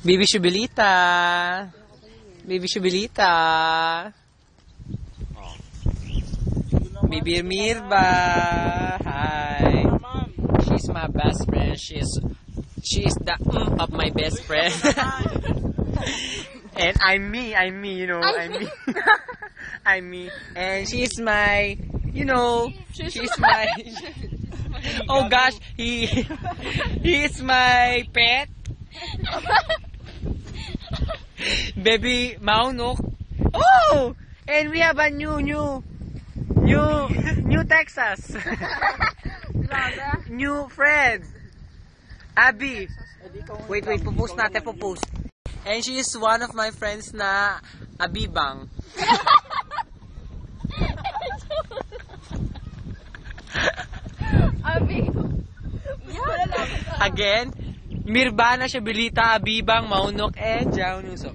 Bibi Shubilita. Bibi Shubilita. Bibi Mirba. Hi. She's my best friend. She's the of my best friend. And I'm me, you know, I'm me. I'm me. And she's my, you know, she's my oh gosh, he is my pet. Baby Maunok. Oh! And we have a new Texas. New friend. Abby. Wait, popost natin, popost. And she is one of my friends na Abibang. Abi. Again, Mirbana, Shubilita, Abibang, Maunok, and Jao Nuso.